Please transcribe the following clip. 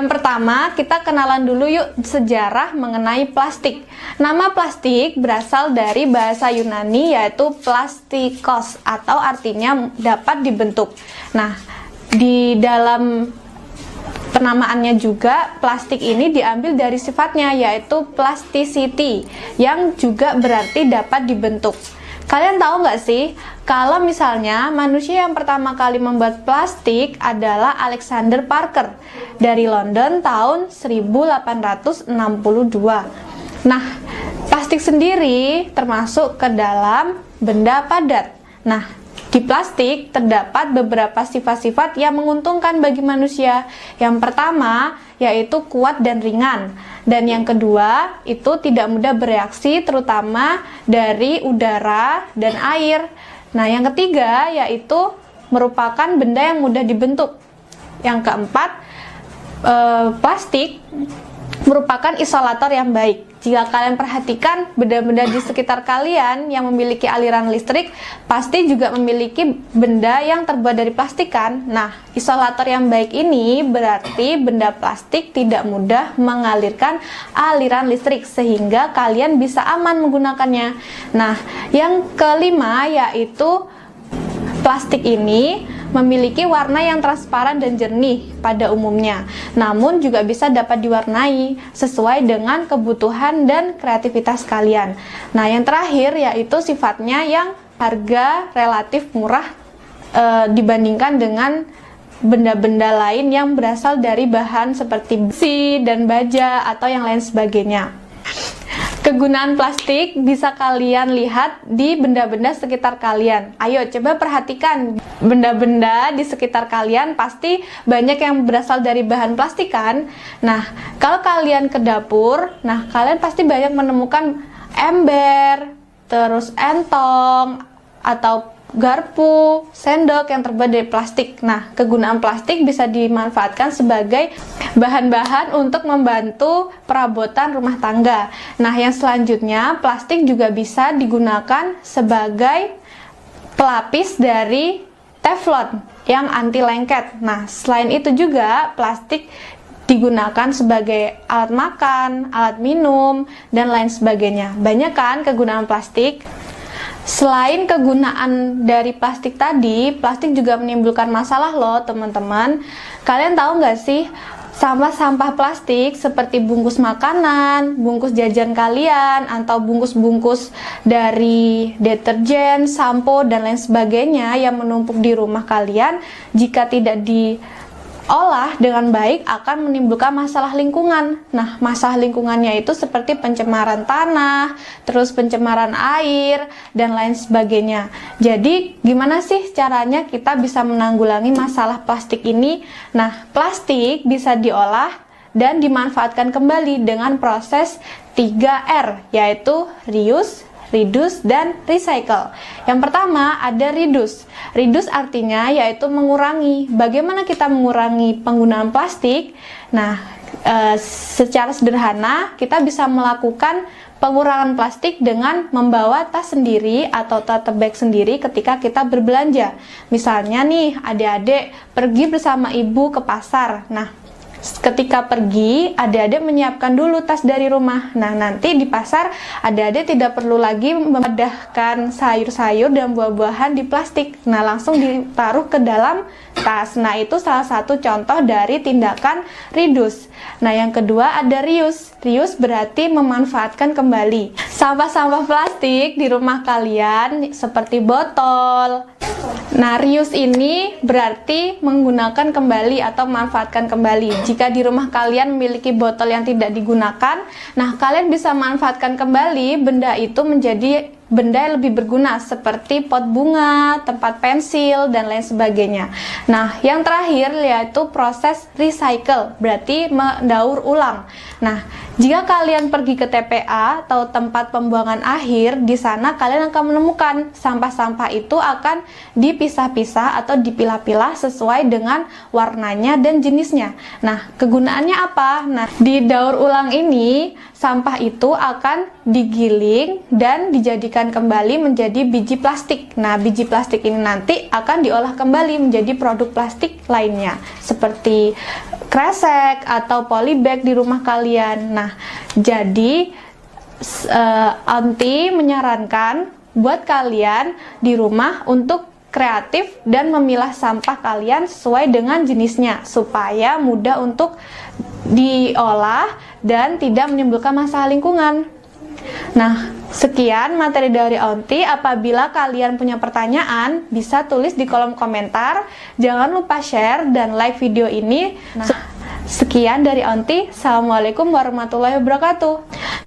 Yang pertama, kita kenalan dulu yuk sejarah mengenai plastik. Nama plastik berasal dari bahasa Yunani yaitu plastikos atau artinya dapat dibentuk. Nah, di dalam penamaannya juga plastik ini diambil dari sifatnya yaitu plasticity yang juga berarti dapat dibentuk. Kalian tahu nggak sih kalau misalnya manusia yang pertama kali membuat plastik adalah Alexander Parker dari London tahun 1862. Nah, plastik sendiri termasuk ke dalam benda padat. Nah, di plastik terdapat beberapa sifat-sifat yang menguntungkan bagi manusia. Yang pertama yaitu kuat dan ringan. Dan yang kedua itu tidak mudah bereaksi terutama dari udara dan air. Nah, yang ketiga yaitu merupakan benda yang mudah dibentuk. Yang keempat, plastik merupakan isolator yang baik. Jika kalian perhatikan benda-benda di sekitar kalian yang memiliki aliran listrik, pasti juga memiliki benda yang terbuat dari plastik kan? Nah, isolator yang baik ini berarti benda plastik tidak mudah mengalirkan aliran listrik sehingga kalian bisa aman menggunakannya. Nah, yang kelima yaitu plastik ini memiliki warna yang transparan dan jernih pada umumnya, namun juga bisa dapat diwarnai sesuai dengan kebutuhan dan kreativitas kalian. Nah, yang terakhir yaitu sifatnya yang harga relatif murah dibandingkan dengan benda-benda lain yang berasal dari bahan seperti besi dan baja atau yang lain sebagainya. Kegunaan plastik bisa kalian lihat di benda-benda sekitar kalian. Ayo coba perhatikan benda-benda di sekitar kalian, pasti banyak yang berasal dari bahan plastik kan? Nah, kalau kalian ke dapur, nah kalian pasti banyak menemukan ember, terus entong, atau garpu, sendok yang terbuat dari plastik. Nah, kegunaan plastik bisa dimanfaatkan sebagai bahan-bahan untuk membantu perabotan rumah tangga. Nah, yang selanjutnya, plastik juga bisa digunakan sebagai pelapis dari teflon yang anti lengket. Nah, selain itu juga plastik digunakan sebagai alat makan, alat minum, dan lain sebagainya. Banyak kan kegunaan plastik? Selain kegunaan dari plastik tadi, plastik juga menimbulkan masalah loh teman-teman. Kalian tahu nggak sih, sampah-sampah plastik seperti bungkus makanan, bungkus jajan kalian, atau bungkus-bungkus dari deterjen, sampo, dan lain sebagainya yang menumpuk di rumah kalian, jika tidak diolah dengan baik akan menimbulkan masalah lingkungan. Nah, masalah lingkungannya itu seperti pencemaran tanah, terus pencemaran air, dan lain sebagainya. Jadi, gimana sih caranya kita bisa menanggulangi masalah plastik ini? Nah, plastik bisa diolah dan dimanfaatkan kembali dengan proses 3R, yaitu reuse, reduce, dan recycle. Yang pertama ada reduce. Reduce artinya yaitu mengurangi. Bagaimana kita mengurangi penggunaan plastik? Nah, secara sederhana kita bisa melakukan pengurangan plastik dengan membawa tas sendiri atau tote bag sendiri ketika kita berbelanja. Misalnya nih, adik-adik pergi bersama ibu ke pasar. Nah, ketika pergi, adik-adik menyiapkan dulu tas dari rumah. Nah, nanti di pasar, adik-adik tidak perlu lagi memindahkan sayur-sayur dan buah-buahan di plastik. Nah, langsung ditaruh ke dalam tas. Nah, itu salah satu contoh dari tindakan reduce. Nah, yang kedua ada reuse. Reuse berarti memanfaatkan kembali. Sampah-sampah plastik di rumah kalian seperti botol. Nah, reuse ini berarti menggunakan kembali atau memanfaatkan kembali. Jika di rumah kalian memiliki botol yang tidak digunakan, nah kalian bisa manfaatkan kembali benda itu menjadi benda yang lebih berguna seperti pot bunga, tempat pensil, dan lain sebagainya. Nah, yang terakhir yaitu proses recycle, berarti mendaur ulang. Nah, jika kalian pergi ke TPA atau tempat pembuangan akhir, di sana kalian akan menemukan sampah-sampah itu akan dipisah-pisah atau dipilah-pilah sesuai dengan warnanya dan jenisnya. Nah, kegunaannya apa? Nah, di daur ulang ini sampah itu akan digiling dan dijadikan kembali menjadi biji plastik. Nah, biji plastik ini nanti akan diolah kembali menjadi produk plastik lainnya seperti kresek atau polybag di rumah kalian. Nah, jadi Aunty menyarankan buat kalian di rumah untuk kreatif dan memilah sampah kalian sesuai dengan jenisnya supaya mudah untuk diolah dan tidak menimbulkan masalah lingkungan. Nah, sekian materi dari Aunty. Apabila kalian punya pertanyaan, bisa tulis di kolom komentar. Jangan lupa share dan like video ini. Nah, sekian dari Aunty. Assalamualaikum warahmatullahi wabarakatuh.